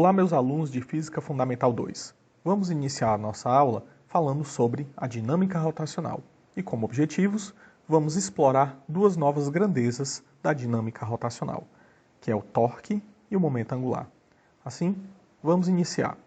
Olá, meus alunos de Física Fundamental 2. Vamos iniciar a nossa aula falando sobre a dinâmica rotacional. E como objetivos, vamos explorar duas novas grandezas da dinâmica rotacional, que é o torque e o momento angular. Assim, vamos iniciar.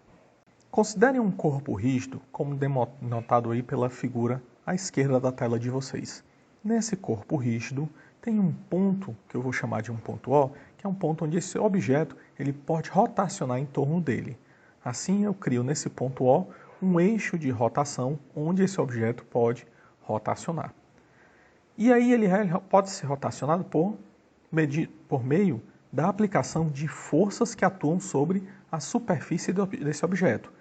Considerem um corpo rígido, como denotado aí pela figura à esquerda da tela de vocês. Nesse corpo rígido, tem um ponto, que eu vou chamar de um ponto O, que é um ponto onde esse objeto ele pode rotacionar em torno dele. Assim, eu crio nesse ponto O um eixo de rotação onde esse objeto pode rotacionar. E aí ele pode ser rotacionado por meio da aplicação de forças que atuam sobre a superfície desse objeto.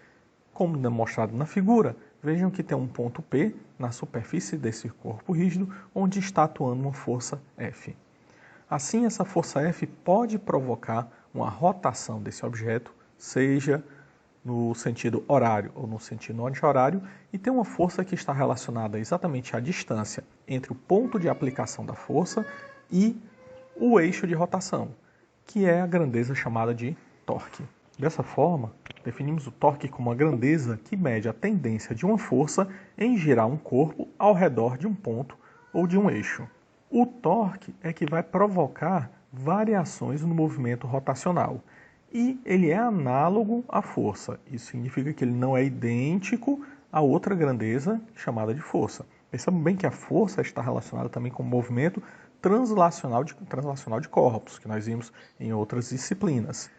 Como demonstrado na figura, vejam que tem um ponto P na superfície desse corpo rígido, onde está atuando uma força F. Assim, essa força F pode provocar uma rotação desse objeto, seja no sentido horário ou no sentido anti-horário, e tem uma força que está relacionada exatamente à distância entre o ponto de aplicação da força e o eixo de rotação, que é a grandeza chamada de torque. Dessa forma, definimos o torque como uma grandeza que mede a tendência de uma força em girar um corpo ao redor de um ponto ou de um eixo. O torque é que vai provocar variações no movimento rotacional e ele é análogo à força. Isso significa que ele não é idêntico a outra grandeza chamada de força. Percebam bem que a força está relacionada também com o movimento translacional de corpos, que nós vimos em outras disciplinas.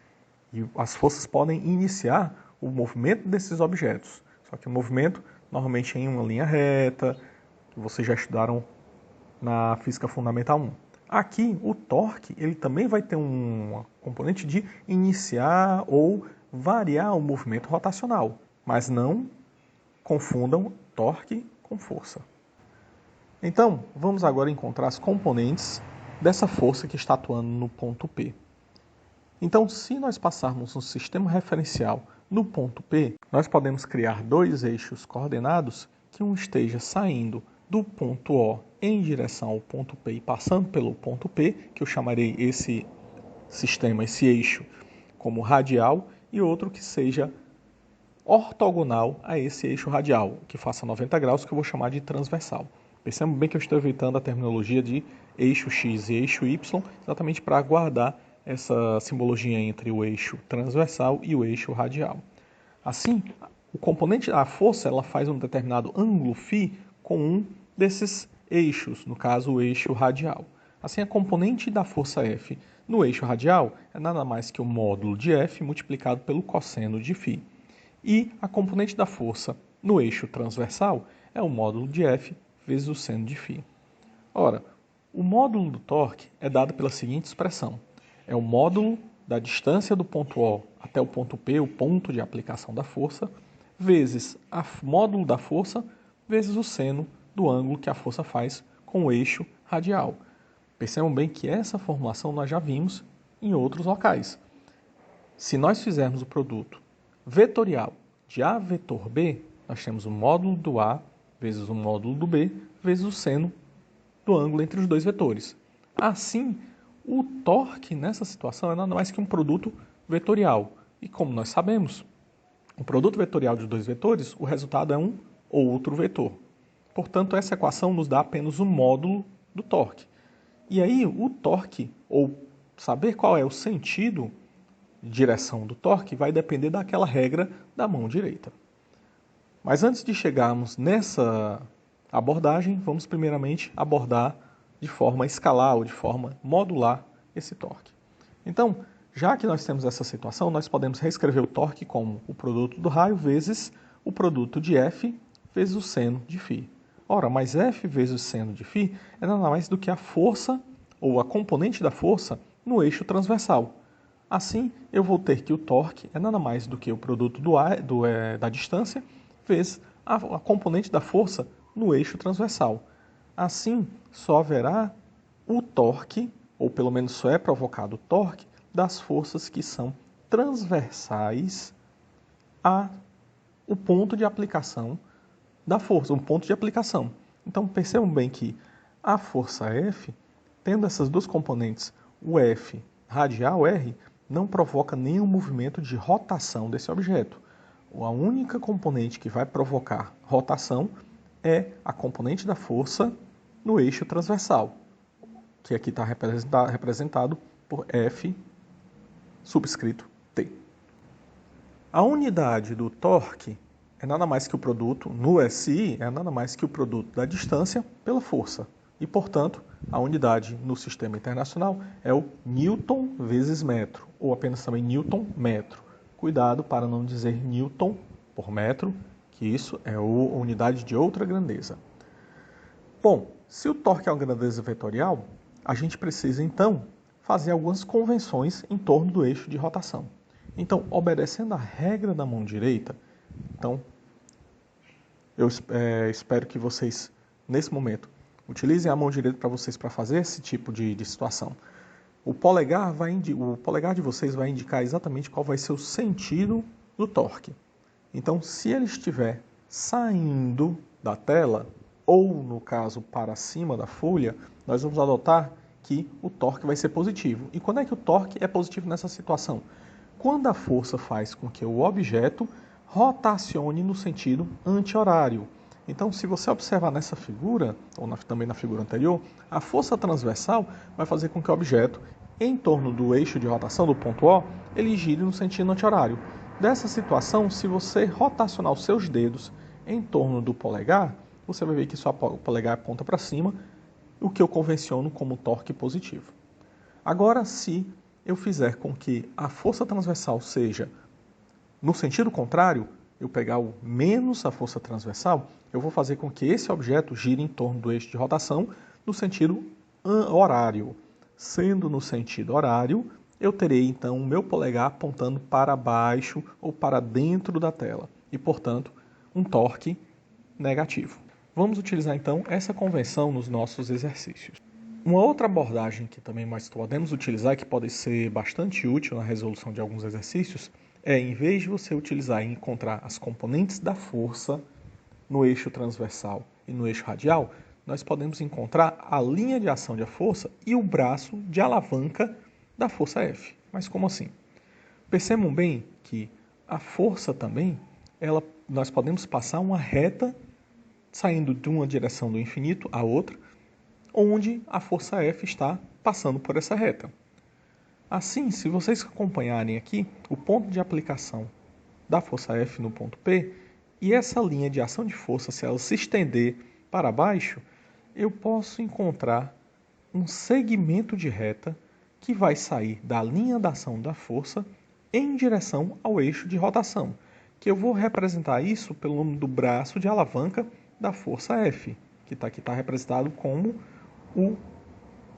E as forças podem iniciar o movimento desses objetos. Só que o movimento, normalmente em uma linha reta, que vocês já estudaram na Física Fundamental 1. Aqui, o torque, ele também vai ter uma componente de iniciar ou variar o movimento rotacional. Mas não confundam torque com força. Então, vamos agora encontrar as componentes dessa força que está atuando no ponto P. Então, se nós passarmos um sistema referencial no ponto P, nós podemos criar dois eixos coordenados que um esteja saindo do ponto O em direção ao ponto P e passando pelo ponto P, que eu chamarei esse sistema, esse eixo, como radial, e outro que seja ortogonal a esse eixo radial, que faça 90 graus, que eu vou chamar de transversal. Percebam bem que eu estou evitando a terminologia de eixo X e eixo Y, exatamente para guardar essa simbologia entre o eixo transversal e o eixo radial. Assim, a força ela faz um determinado ângulo φ com um desses eixos, no caso o eixo radial. Assim, a componente da força F no eixo radial é nada mais que o módulo de F multiplicado pelo cosseno de φ. E a componente da força no eixo transversal é o módulo de F vezes o seno de φ. Ora, o módulo do torque é dado pela seguinte expressão. É o módulo da distância do ponto O até o ponto P, o ponto de aplicação da força, vezes o módulo da força, vezes o seno do ângulo que a força faz com o eixo radial. Percebam bem que essa formulação nós já vimos em outros locais. Se nós fizermos o produto vetorial de A vetor B, nós temos o módulo do A vezes o módulo do B, vezes o seno do ângulo entre os dois vetores. Assim, o torque nessa situação é nada mais que um produto vetorial. E como nós sabemos, o produto vetorial de dois vetores, o resultado é um outro vetor. Portanto, essa equação nos dá apenas o módulo do torque. E aí, o torque, ou saber qual é o sentido de direção do torque, vai depender daquela regra da mão direita. Mas antes de chegarmos nessa abordagem, vamos primeiramente abordar de forma escalar ou de forma modular esse torque. Então, já que nós temos essa situação, nós podemos reescrever o torque como o produto do raio vezes o produto de F vezes o seno de φ. Ora, mas F vezes o seno de φ é nada mais do que a força ou a componente da força no eixo transversal. Assim, eu vou ter que o torque é nada mais do que o produto da distância vezes a componente da força no eixo transversal. Assim, só haverá o torque, ou pelo menos só é provocado o torque, das forças que são transversais ao ponto de aplicação da força, um ponto de aplicação. Então, percebam bem que a força F, tendo essas duas componentes, o F radial R, não provoca nenhum movimento de rotação desse objeto. A única componente que vai provocar rotação é a componente da força no eixo transversal, que aqui está representado por F subscrito T. A unidade do torque é nada mais que o produto, no SI, é nada mais que o produto da distância pela força. E, portanto, a unidade no sistema internacional é o Newton vezes metro, ou apenas também Newton metro. Cuidado para não dizer Newton por metro, que isso é a unidade de outra grandeza. Bom, se o torque é uma grandeza vetorial, a gente precisa, então, fazer algumas convenções em torno do eixo de rotação. Então, obedecendo a regra da mão direita, então, eu espero que vocês, nesse momento, utilizem a mão direita para vocês para fazer esse tipo de situação. O polegar de vocês vai indicar exatamente qual vai ser o sentido do torque. Então, se ele estiver saindo da tela, ou no caso para cima da folha, nós vamos adotar que o torque vai ser positivo. E quando é que o torque é positivo nessa situação? Quando a força faz com que o objeto rotacione no sentido anti-horário. Então, se você observar nessa figura, ou também na figura anterior, a força transversal vai fazer com que o objeto, em torno do eixo de rotação do ponto O, ele gire no sentido anti-horário. Dessa situação, se você rotacionar os seus dedos em torno do polegar, você vai ver que o polegar aponta para cima, o que eu convenciono como torque positivo. Agora, se eu fizer com que a força transversal seja no sentido contrário, eu pegar o menos a força transversal, eu vou fazer com que esse objeto gire em torno do eixo de rotação no sentido horário. Sendo no sentido horário, eu terei então o meu polegar apontando para baixo ou para dentro da tela e, portanto, um torque negativo. Vamos utilizar então essa convenção nos nossos exercícios. Uma outra abordagem que também nós podemos utilizar e que pode ser bastante útil na resolução de alguns exercícios é, em vez de você utilizar e encontrar as componentes da força no eixo transversal e no eixo radial, nós podemos encontrar a linha de ação da força e o braço de alavanca da força F. Mas como assim? Percebam bem que a força também, nós podemos passar uma reta saindo de uma direção do infinito a outra, onde a força F está passando por essa reta. Assim, se vocês acompanharem aqui o ponto de aplicação da força F no ponto P, e essa linha de ação de força, se ela se estender para baixo, eu posso encontrar um segmento de reta que vai sair da linha de ação da força em direção ao eixo de rotação, que eu vou representar isso pelo nome do braço de alavanca da força F, que aqui está representado como o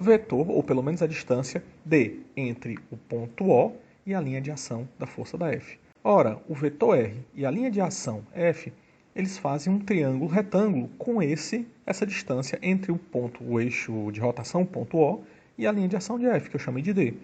vetor, ou pelo menos a distância D entre o ponto O e a linha de ação da força da F. Ora, o vetor R e a linha de ação F, eles fazem um triângulo retângulo com essa distância entre o eixo de rotação, ponto O, e a linha de ação de F, que eu chamei de D.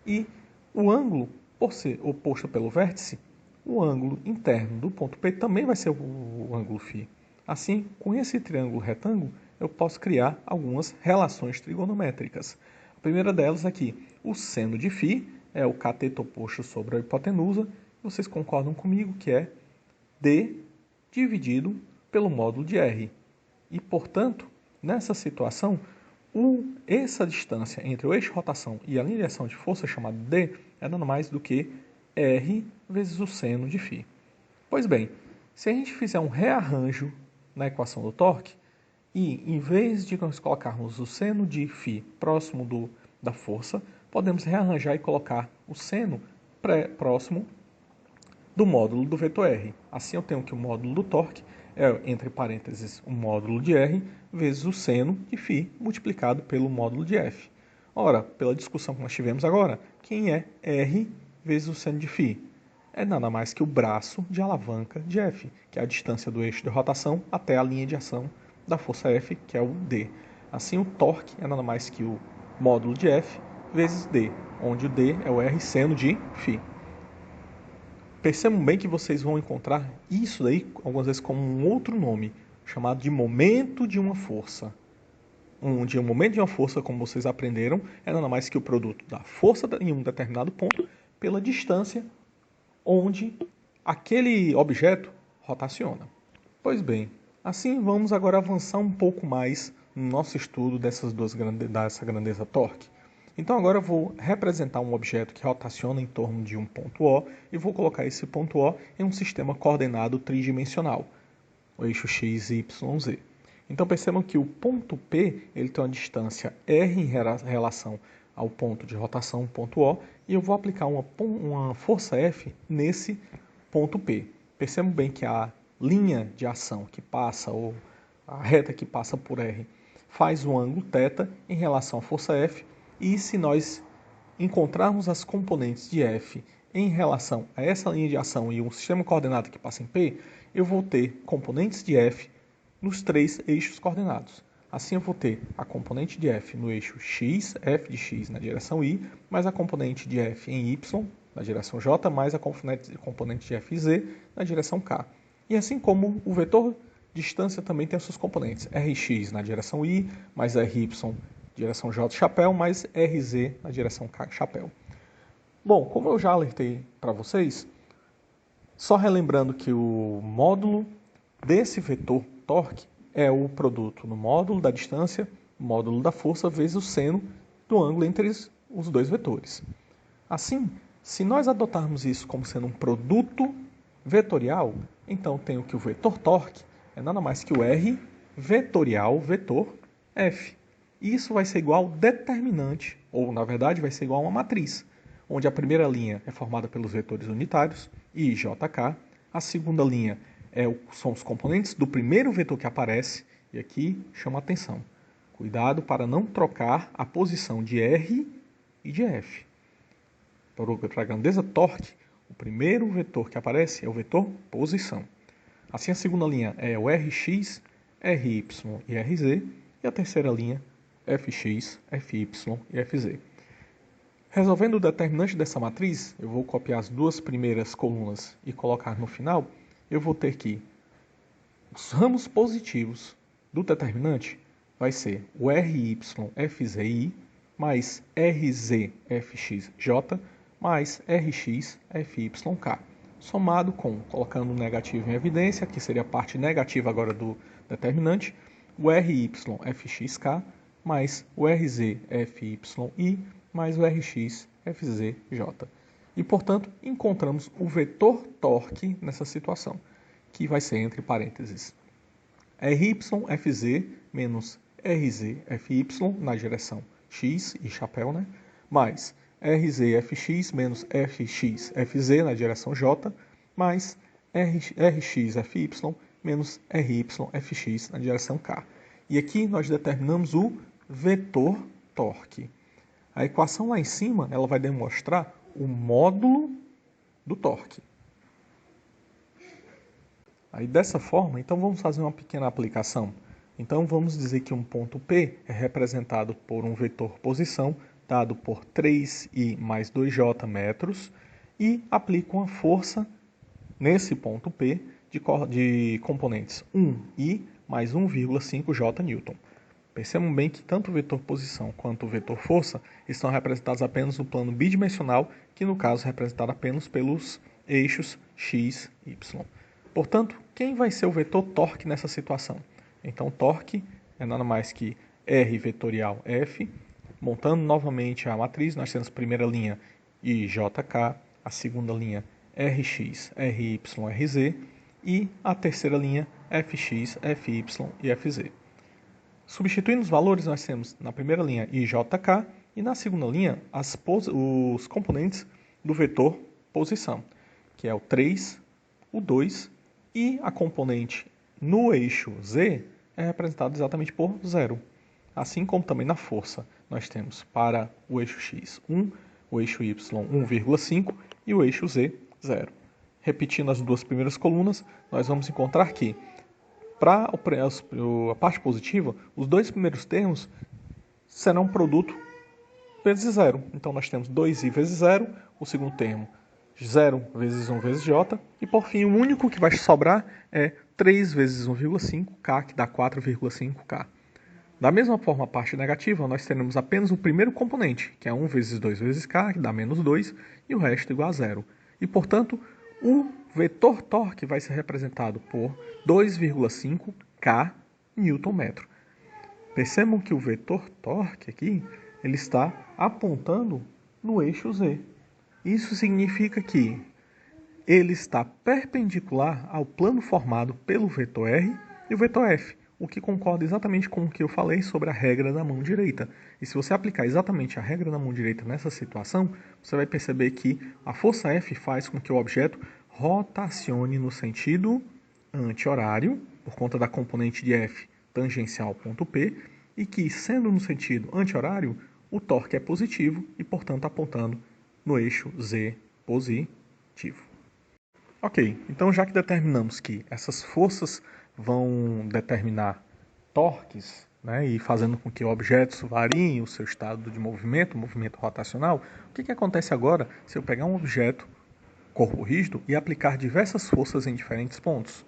E o ângulo, por ser oposto pelo vértice, o ângulo interno do ponto P também vai ser o ângulo φ. Assim, com esse triângulo retângulo, eu posso criar algumas relações trigonométricas. A primeira delas aqui, o seno de φ é o cateto oposto sobre a hipotenusa. Vocês concordam comigo que é D dividido pelo módulo de R. E, portanto, nessa situação, essa distância entre o eixo de rotação e a linha de ação de força, chamada D, é nada mais do que R vezes o seno de φ. Pois bem, se a gente fizer um rearranjo na equação do torque, e em vez de nós colocarmos o seno de φ próximo da força, podemos rearranjar e colocar o seno próximo do módulo do vetor R. Assim eu tenho que o módulo do torque é, entre parênteses, o módulo de R vezes o seno de φ multiplicado pelo módulo de F. Ora, pela discussão que nós tivemos agora, quem é R vezes o seno de φ? É nada mais que o braço de alavanca de F, que é a distância do eixo de rotação até a linha de ação da força F, que é o D. Assim, o torque é nada mais que o módulo de F vezes D, onde o D é o R seno de φ. Percebam bem que vocês vão encontrar isso daí algumas vezes como um outro nome, chamado de momento de uma força. Onde o momento de uma força, como vocês aprenderam, é nada mais que o produto da força em um determinado ponto pela distância onde aquele objeto rotaciona. Pois bem, assim vamos agora avançar um pouco mais no nosso estudo dessa grandeza torque. Então agora eu vou representar um objeto que rotaciona em torno de um ponto O e vou colocar esse ponto O em um sistema coordenado tridimensional, o eixo x, y, z. Então percebam que o ponto P ele tem uma distância r em relação ao ponto de rotação, ponto O, e eu vou aplicar uma força F nesse ponto P. Percebam bem que a linha de ação que passa, ou a reta que passa por R, faz um ângulo θ em relação à força F, e se nós encontrarmos as componentes de F em relação a essa linha de ação e um sistema coordenado que passa em P, eu vou ter componentes de F nos três eixos coordenados. Assim eu vou ter a componente de F no eixo x, F de x na direção y, mais a componente de F em y, na direção j, mais a componente de F e z na direção k. E assim como o vetor distância também tem as suas componentes, Rx na direção y, mais Ry direção j, chapéu, mais Rz na direção k, chapéu. Bom, como eu já alertei para vocês, só relembrando que o módulo desse vetor torque é o produto no módulo da distância, módulo da força, vezes o seno do ângulo entre os dois vetores. Assim, se nós adotarmos isso como sendo um produto vetorial, então tenho que o vetor torque é nada mais que o R vetorial vetor F. E isso vai ser igual ao determinante, ou na verdade vai ser igual a uma matriz, onde a primeira linha é formada pelos vetores unitários, I, J, K, a segunda linha são os componentes do primeiro vetor que aparece, e aqui chama a atenção. Cuidado para não trocar a posição de R e de F. Para a grandeza torque, o primeiro vetor que aparece é o vetor posição. Assim a segunda linha é o Rx, Ry e Rz, e a terceira linha Fx, Fy e Fz. Resolvendo o determinante dessa matriz, eu vou copiar as duas primeiras colunas e colocar no final, eu vou ter que os ramos positivos do determinante vai ser o Ry Fzi mais Rz Fxj mais Rx Fyk, somado com, colocando o negativo em evidência, que seria a parte negativa agora do determinante, o Ry Fxk mais o Rz Fyi mais o Rx Fzj. E, portanto, encontramos o vetor torque nessa situação, que vai ser entre parênteses Ry Fz menos Rz Fy na direção x e chapéu, né? Mais Rz Fx menos Fx Fz na direção j, mais Rx Fy menos Ry Fx na direção k. E aqui nós determinamos o vetor torque. A equação lá em cima ela vai demonstrar o módulo do torque. Aí dessa forma, então vamos fazer uma pequena aplicação. Então vamos dizer que um ponto P é representado por um vetor posição dado por 3i mais 2j metros e aplico uma força nesse ponto P de componentes 1i mais 1,5j newton. Percebam bem que tanto o vetor posição quanto o vetor força estão representados apenas no plano bidimensional, que no caso é representado apenas pelos eixos x e y. Portanto, quem vai ser o vetor torque nessa situação? Então, torque é nada mais que R vetorial F. Montando novamente a matriz, nós temos a primeira linha IJK, a segunda linha Rx, Ry, Rz e a terceira linha Fx, Fy e Fz. Substituindo os valores, nós temos na primeira linha IJK e na segunda linha os componentes do vetor posição, que é o 3, o 2 e a componente no eixo Z é representada exatamente por 0. Assim como também na força, nós temos para o eixo X 1, o eixo Y 1,5 e o eixo Z 0. Repetindo as duas primeiras colunas, nós vamos encontrar que para a parte positiva, os dois primeiros termos serão produto vezes 0. Então nós temos 2i vezes 0, o segundo termo 0 vezes 1 vezes j, e por fim o único que vai sobrar é 3 vezes 1,5k, que dá 4,5k. Da mesma forma, a parte negativa, nós teremos apenas o primeiro componente, que é 1 vezes 2 vezes k, que dá menos 2, e o resto igual a zero. E, portanto, o vetor torque vai ser representado por 2,5 k Nm. Percebam que o vetor torque aqui, ele está apontando no eixo Z. Isso significa que ele está perpendicular ao plano formado pelo vetor R e o vetor F, o que concorda exatamente com o que eu falei sobre a regra da mão direita. E se você aplicar exatamente a regra da mão direita nessa situação, você vai perceber que a força F faz com que o objeto rotacione no sentido anti-horário, por conta da componente de F tangencial ao ponto P, e que, sendo no sentido anti-horário, o torque é positivo e, portanto, apontando no eixo Z positivo. Ok, então já que determinamos que essas forças vão determinar torques, né, e fazendo com que objetos variem o seu estado de movimento rotacional, o que acontece agora se eu pegar um objeto, corpo rígido, e aplicar diversas forças em diferentes pontos?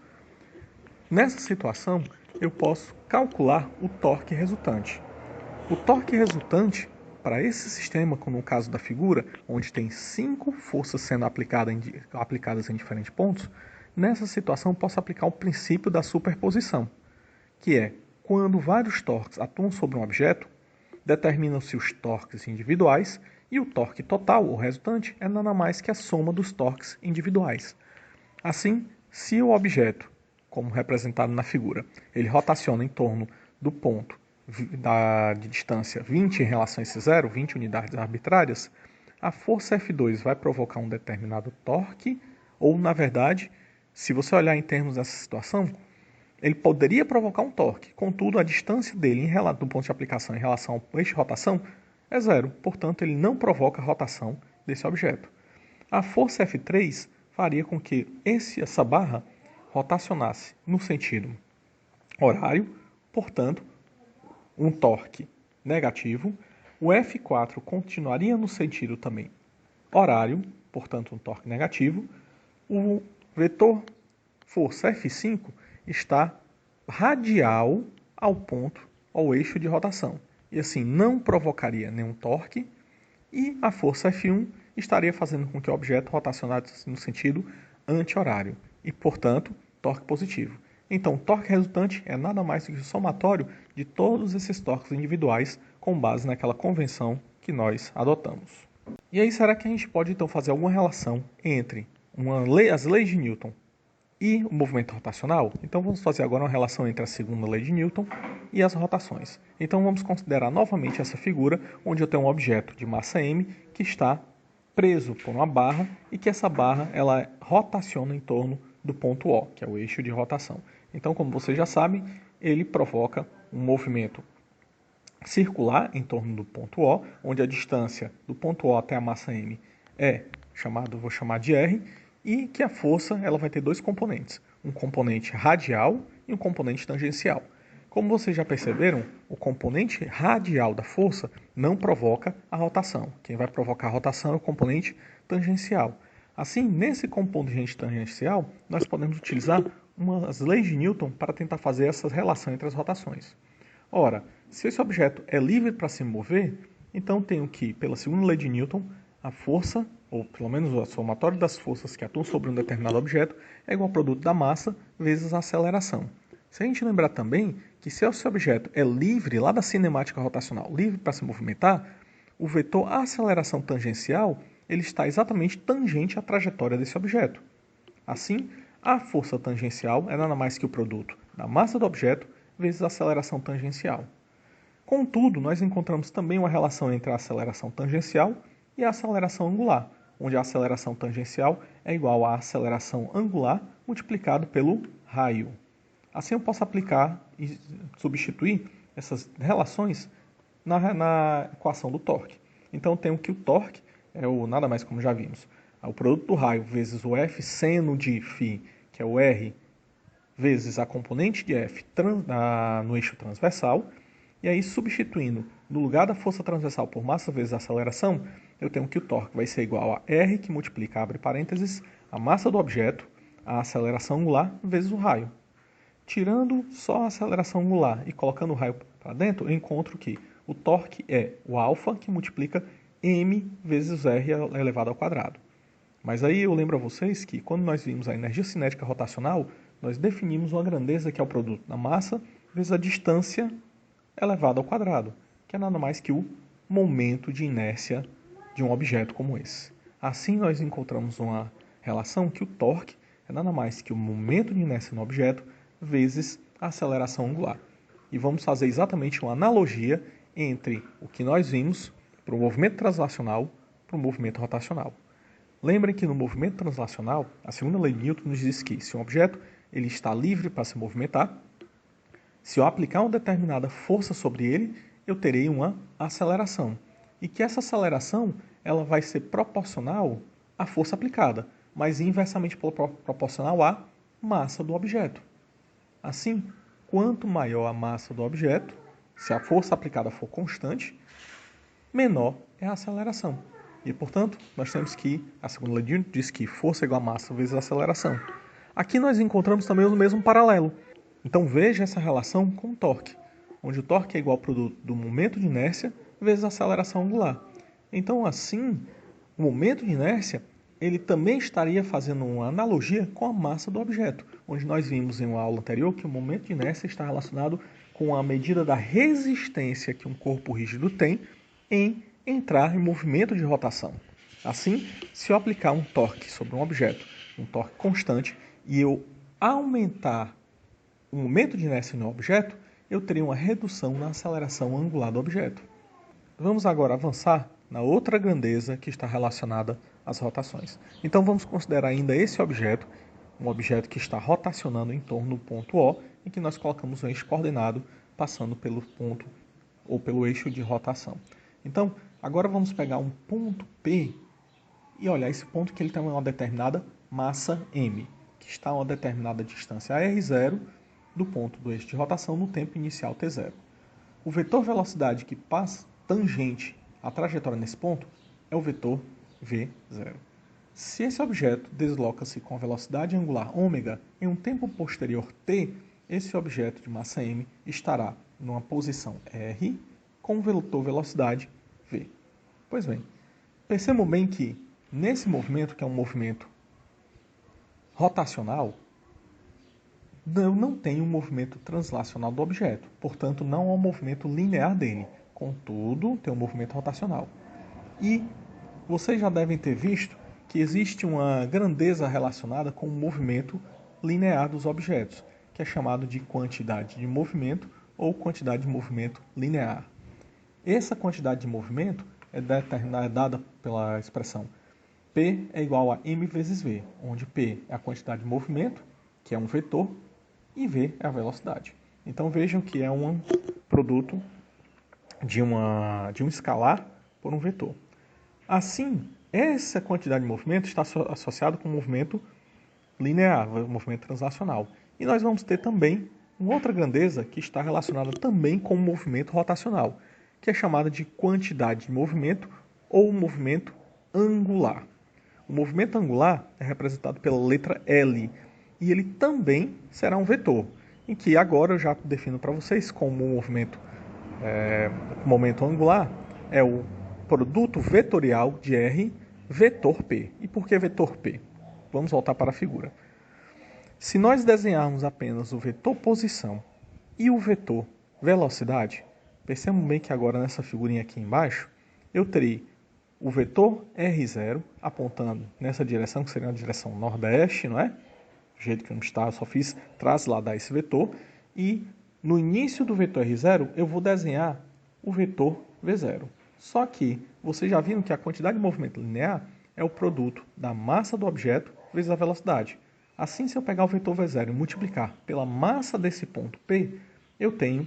Nessa situação, eu posso calcular o torque resultante. O torque resultante para esse sistema, como no caso da figura, onde tem 5 forças sendo aplicadas em diferentes pontos, nessa situação posso aplicar o princípio da superposição, que é, quando vários torques atuam sobre um objeto, determinam-se os torques individuais e o torque total, ou resultante, é nada mais que a soma dos torques individuais. Assim, se o objeto, como representado na figura, ele rotaciona em torno do ponto de distância 20 em relação a esse zero, 20 unidades arbitrárias, a força F2 vai provocar um determinado torque, ou, na verdade, se você olhar em termos dessa situação, ele poderia provocar um torque, contudo, a distância dele do ponto de aplicação em relação ao eixo de rotação é zero, portanto, ele não provoca a rotação desse objeto. A força F3 faria com que essa barra rotacionasse no sentido horário, portanto, um torque negativo. O F4 continuaria no sentido também horário, portanto, um torque negativo. O vetor força F5 está radial ao eixo de rotação, e assim não provocaria nenhum torque, e a força F1 estaria fazendo com que o objeto rotacionasse no sentido anti-horário, e, portanto, torque positivo. Então, o torque resultante é nada mais do que o somatório de todos esses torques individuais com base naquela convenção que nós adotamos. E aí, será que a gente pode então fazer alguma relação entre as leis de Newton e o movimento rotacional? Então, vamos fazer agora uma relação entre a segunda lei de Newton e as rotações. Então, vamos considerar novamente essa figura, onde eu tenho um objeto de massa m que está preso por uma barra e que essa barra ela rotaciona em torno do ponto O, que é o eixo de rotação. Então, como vocês já sabem, ele provoca um movimento circular em torno do ponto O, onde a distância do ponto O até a massa m vou chamar de R, e que a força ela vai ter dois componentes, um componente radial e um componente tangencial. Como vocês já perceberam, o componente radial da força não provoca a rotação. Quem vai provocar a rotação é o componente tangencial. Assim, nesse componente tangencial, nós podemos utilizar as leis de Newton para tentar fazer essa relação entre as rotações. Ora, se esse objeto é livre para se mover, então tenho que, pela segunda lei de Newton, a força, ou pelo menos o somatório das forças que atuam sobre um determinado objeto, é igual ao produto da massa vezes a aceleração. Se a gente lembrar também que se esse objeto é livre lá da cinemática rotacional, livre para se movimentar, o vetor aceleração tangencial ele está exatamente tangente à trajetória desse objeto. Assim, a força tangencial é nada mais que o produto da massa do objeto vezes a aceleração tangencial. Contudo, nós encontramos também uma relação entre a aceleração tangencial e a aceleração angular, onde a aceleração tangencial é igual à aceleração angular multiplicado pelo raio. Assim eu posso aplicar e substituir essas relações na equação do torque. Então, tenho que o torque é nada mais como já vimos, o produto do raio vezes o F seno de φ, que é o R, vezes a componente de F no eixo transversal. E aí, substituindo no lugar da força transversal por massa vezes a aceleração, eu tenho que o torque vai ser igual a R, que multiplica, abre parênteses, a massa do objeto, a aceleração angular, vezes o raio. Tirando só a aceleração angular e colocando o raio para dentro, eu encontro que o torque é o alfa que multiplica m vezes r elevado ao quadrado. Mas aí eu lembro a vocês que quando nós vimos a energia cinética rotacional, nós definimos uma grandeza que é o produto da massa vezes a distância elevada ao quadrado, que é nada mais que o momento de inércia de um objeto como esse. Assim nós encontramos uma relação que o torque é nada mais que o momento de inércia no objeto vezes a aceleração angular. E vamos fazer exatamente uma analogia entre o que nós vimos para o movimento translacional para o movimento rotacional. Lembrem que no movimento translacional, a segunda lei de Newton nos diz que se um objeto ele está livre para se movimentar, se eu aplicar uma determinada força sobre ele, eu terei uma aceleração. E que essa aceleração ela vai ser proporcional à força aplicada, mas inversamente proporcional à massa do objeto. Assim, quanto maior a massa do objeto, se a força aplicada for constante, menor é a aceleração. E, portanto, nós temos que, a segunda lei de Newton diz que força é igual a massa vezes a aceleração. Aqui nós encontramos também o mesmo paralelo. Então veja essa relação com o torque, onde o torque é igual ao produto do momento de inércia vezes a aceleração angular. Então, assim, o momento de inércia ele também estaria fazendo uma analogia com a massa do objeto, onde nós vimos em uma aula anterior que o momento de inércia está relacionado com a medida da resistência que um corpo rígido tem em entrar em movimento de rotação. Assim, se eu aplicar um torque sobre um objeto, um torque constante, e eu aumentar o momento de inércia no objeto, eu teria uma redução na aceleração angular do objeto. Vamos agora avançar na outra grandeza que está relacionada às rotações. Então vamos considerar ainda esse objeto, um objeto que está rotacionando em torno do ponto O, em que nós colocamos um eixo coordenado passando pelo ponto ou pelo eixo de rotação. Então, agora vamos pegar um ponto P e olhar esse ponto que ele tem uma determinada massa m, que está a uma determinada distância r0 do ponto do eixo de rotação no tempo inicial t0. O vetor velocidade que passa tangente à trajetória nesse ponto é o vetor v0. Se esse objeto desloca-se com a velocidade angular ômega em um tempo posterior t, esse objeto de massa m estará numa posição r com o vetor velocidade v. Pois bem, percebam bem que nesse movimento, que é um movimento rotacional, eu não tenho um movimento translacional do objeto, portanto não há um movimento linear dele, contudo tem um movimento rotacional. E vocês já devem ter visto que existe uma grandeza relacionada com o movimento linear dos objetos, que é chamado de quantidade de movimento ou quantidade de movimento linear. Essa quantidade de movimento é dada pela expressão P é igual a m vezes v, onde P é a quantidade de movimento, que é um vetor, e v é a velocidade. Então vejam que é um produto de um escalar por um vetor. Assim, essa quantidade de movimento está associada com o movimento linear, o movimento translacional. E nós vamos ter também uma outra grandeza que está relacionada também com o movimento rotacional, que é chamada de quantidade de movimento ou movimento angular. O movimento angular é representado pela letra L, e ele também será um vetor, em que agora eu já defino para vocês como o momento angular é o produto vetorial de R vetor P. E por que vetor P? Vamos voltar para a figura. Se nós desenharmos apenas o vetor posição e o vetor velocidade, percebam bem que agora nessa figurinha aqui embaixo, eu terei o vetor R0 apontando nessa direção, que seria a direção nordeste, não é? Do jeito que não está, eu só fiz trasladar esse vetor. E no início do vetor R0, eu vou desenhar o vetor V0. Só que vocês já viram que a quantidade de movimento linear é o produto da massa do objeto vezes a velocidade. Assim, se eu pegar o vetor V0 e multiplicar pela massa desse ponto P, eu tenho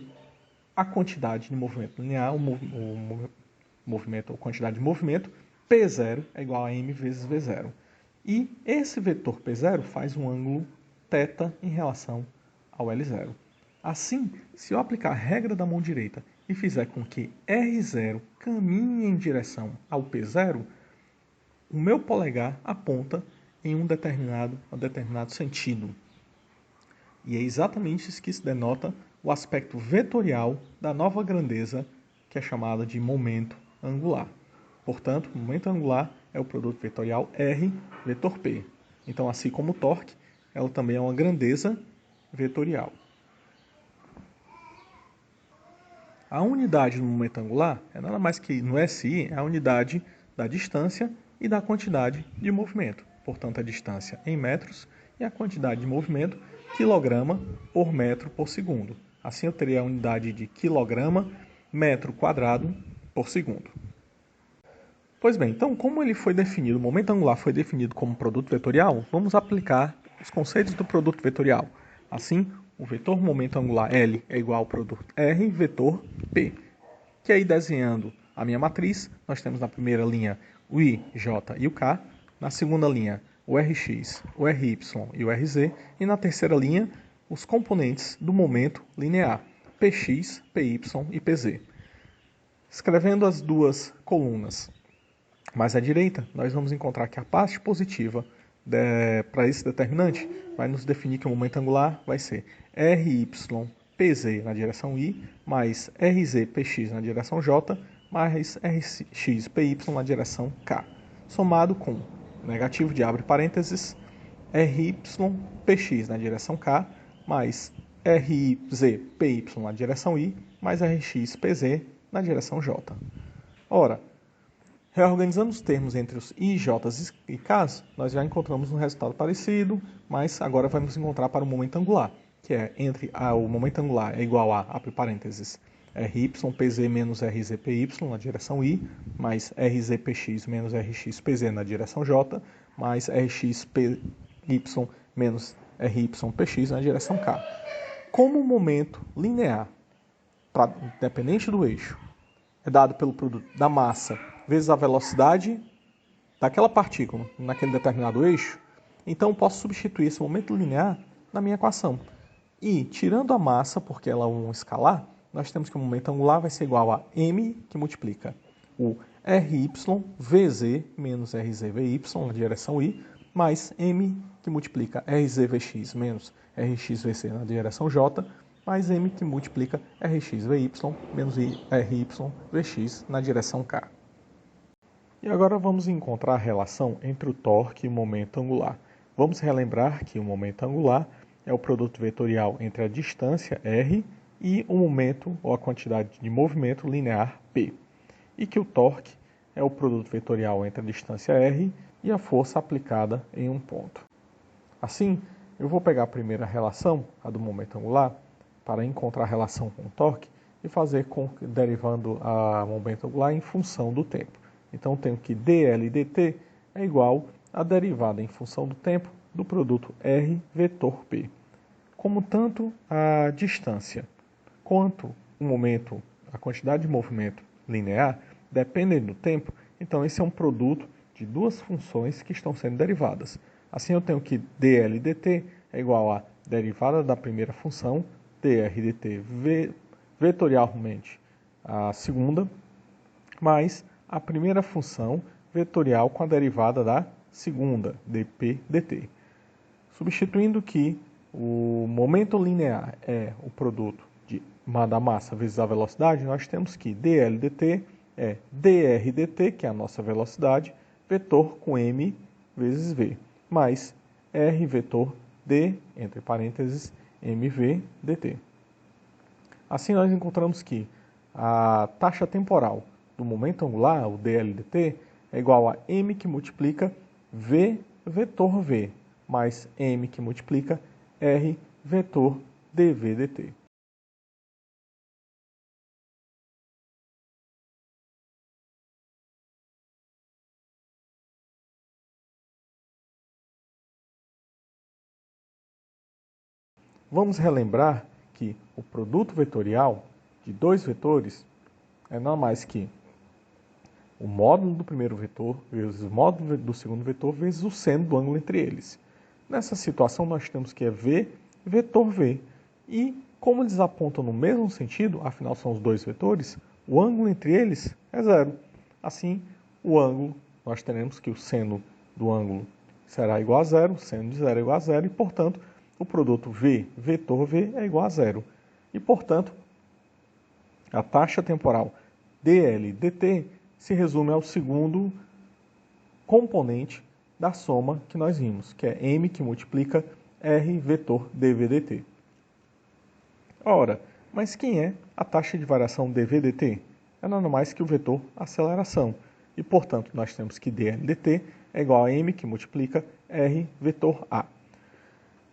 a quantidade de movimento linear, a quantidade de movimento, P0 é igual a m vezes V0. E esse vetor P0 faz um ângulo θ em relação ao L0. Assim, se eu aplicar a regra da mão direita e fizer com que R0 caminhe em direção ao P0, o meu polegar aponta em um determinado sentido. E é exatamente isso que se denota o aspecto vetorial da nova grandeza, que é chamada de momento angular. Portanto, o momento angular é o produto vetorial R vetor P. Então, assim como o torque, ela também é uma grandeza vetorial. A unidade do momento angular é nada mais que, no SI, é a unidade da distância e da quantidade de movimento. Portanto, a distância em metros e a quantidade de movimento quilograma por metro por segundo. Assim, eu teria a unidade de quilograma metro quadrado por segundo. Pois bem, então, como ele foi definido, o momento angular foi definido como produto vetorial, vamos aplicar os conceitos do produto vetorial. Assim, o vetor momento angular L é igual ao produto R vetor P. Que aí, desenhando a minha matriz, nós temos na primeira linha o I, J e o K, na segunda linha o Rx, o Ry e o Rz, e na terceira linha os componentes do momento linear, Px, Py e Pz. Escrevendo as duas colunas mais à direita, nós vamos encontrar que a parte positiva para esse determinante vai nos definir que o momento angular vai ser RYPZ na direção I, mais RZPX na direção J, mais RXPY na direção K, somado com negativo de abre parênteses, RYPX na direção K, mais RZPY na direção I, mais RXPZ na direção J. Ora, reorganizando os termos entre os I, J e K, nós já encontramos um resultado parecido, mas agora vamos encontrar para o momento angular, que é entre o momento angular é igual a, abre parênteses, RYPZ menos RZPY na direção I, mais RZPX menos RXPZ na direção J, mais RXPY menos RYPX na direção K. Como o momento linear, dependente do eixo, é dado pelo produto da massa vezes a velocidade daquela partícula naquele determinado eixo, então eu posso substituir esse momento linear na minha equação. E, tirando a massa, porque ela é um escalar, nós temos que o momento angular vai ser igual a m, que multiplica o ry vz menos rzvy na direção i, mais m, que multiplica rzvx menos rxvc na direção j, mais m, que multiplica rxvy menos ryvx na direção k. E agora vamos encontrar a relação entre o torque e o momento angular. Vamos relembrar que o momento angular é o produto vetorial entre a distância r e o momento ou a quantidade de movimento linear p. E que o torque é o produto vetorial entre a distância r e a força aplicada em um ponto. Assim, eu vou pegar a primeira relação, a do momento angular, para encontrar a relação com o torque e fazer derivando a momento angular em função do tempo. Então, eu tenho que dl dt é igual à derivada em função do tempo do produto R vetor P. Como tanto a distância quanto o momento, a quantidade de movimento linear, dependem do tempo, então esse é um produto de duas funções que estão sendo derivadas. Assim, eu tenho que dl dt é igual à derivada da primeira função, dr dt vetorialmente a segunda, mais a primeira função vetorial com a derivada da segunda, dp dt. Substituindo que o momento linear é o produto da massa vezes a velocidade, nós temos que dl dt é dr dt, que é a nossa velocidade, vetor com m vezes v, mais r vetor d, entre parênteses, mv dt. Assim, nós encontramos que a taxa temporal do momento angular, o dl dt, é igual a m que multiplica v vetor v, mais m que multiplica r vetor dv dt. Vamos relembrar que o produto vetorial de dois vetores é nada mais que o módulo do primeiro vetor vezes o módulo do segundo vetor vezes o seno do ângulo entre eles. Nessa situação, nós temos que é v vetor v. E, como eles apontam no mesmo sentido, afinal são os dois vetores, o ângulo entre eles é zero. Assim, o ângulo, nós teremos que o seno do ângulo será igual a zero, o seno de zero é igual a zero, e, portanto, o produto v vetor v é igual a zero. E, portanto, a taxa temporal dl dt se resume ao segundo componente da soma que nós vimos, que é m que multiplica r vetor dv dt. Ora, mas quem é a taxa de variação dv dt? É nada mais que o vetor aceleração. E, portanto, nós temos que dl dt é igual a m que multiplica r vetor a.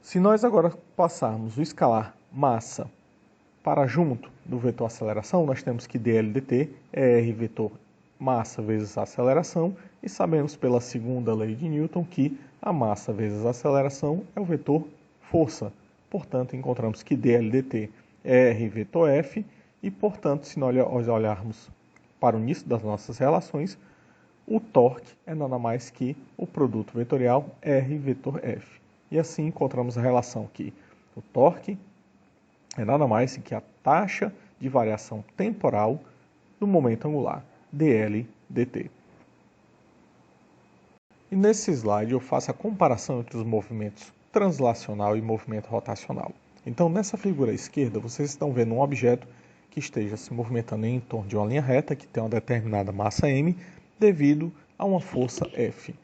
Se nós agora passarmos o escalar massa para junto do vetor aceleração, nós temos que dl dt é r vetor massa vezes a aceleração, e sabemos pela segunda lei de Newton que a massa vezes a aceleração é o vetor força. Portanto, encontramos que dl dt é r vetor f, e, portanto, se nós olharmos para o início das nossas relações, o torque é nada mais que o produto vetorial r vetor f. E assim encontramos a relação que o torque é nada mais que a taxa de variação temporal do momento angular, dl dt. E nesse slide eu faço a comparação entre os movimentos translacional e movimento rotacional. Então, nessa figura à esquerda, vocês estão vendo um objeto que esteja se movimentando em torno de uma linha reta que tem uma determinada massa m devido a uma força F.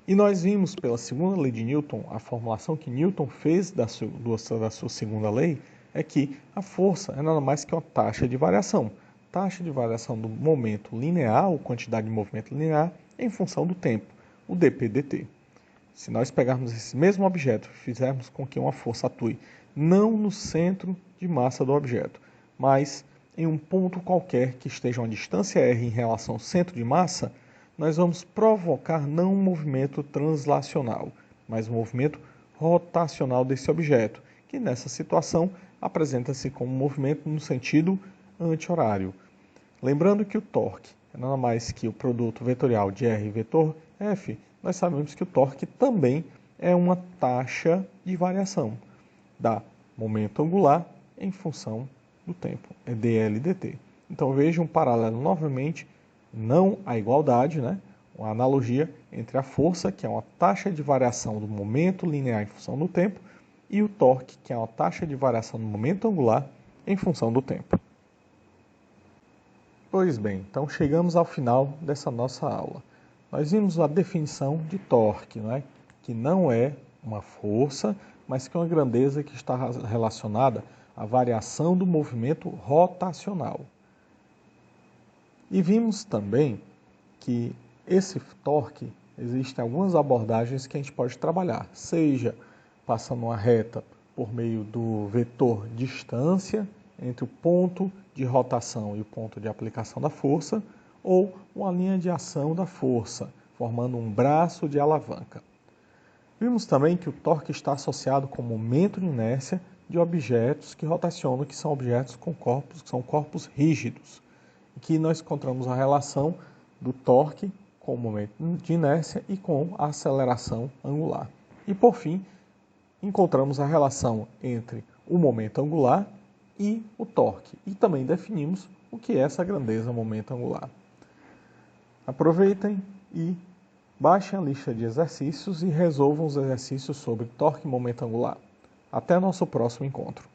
E nós vimos pela segunda lei de Newton, a formulação que Newton fez da sua segunda lei é que a força é nada mais que uma taxa de variação. Taxa de variação do momento linear, ou quantidade de movimento linear, em função do tempo, o dp/dt. Se nós pegarmos esse mesmo objeto e fizermos com que uma força atue não no centro de massa do objeto, mas em um ponto qualquer que esteja a uma distância r em relação ao centro de massa, nós vamos provocar não um movimento translacional, mas um movimento rotacional desse objeto, que nessa situação apresenta-se como um movimento no sentido anti-horário. Lembrando que o torque é nada mais que o produto vetorial de r vetor f, nós sabemos que o torque também é uma taxa de variação da momento angular em função do tempo, é dl dt. Então veja um paralelo novamente, não a igualdade, uma analogia entre a força, que é uma taxa de variação do momento linear em função do tempo, e o torque, que é uma taxa de variação do momento angular em função do tempo. Pois bem, então chegamos ao final dessa nossa aula. Nós vimos a definição de torque, que não é uma força, mas que é uma grandeza que está relacionada à variação do movimento rotacional. E vimos também que esse torque, existem algumas abordagens que a gente pode trabalhar, seja passando uma reta por meio do vetor distância entre o ponto de rotação e o ponto de aplicação da força, ou uma linha de ação da força, formando um braço de alavanca. Vimos também que o torque está associado com o momento de inércia de objetos que rotacionam, que são objetos com corpos, que são corpos rígidos. Aqui nós encontramos a relação do torque com o momento de inércia e com a aceleração angular. E por fim, encontramos a relação entre o momento angular e o torque. E também definimos o que é essa grandeza momento angular. aproveitem e baixem a lista de exercícios e resolvam os exercícios sobre torque e momento angular. Até nosso próximo encontro.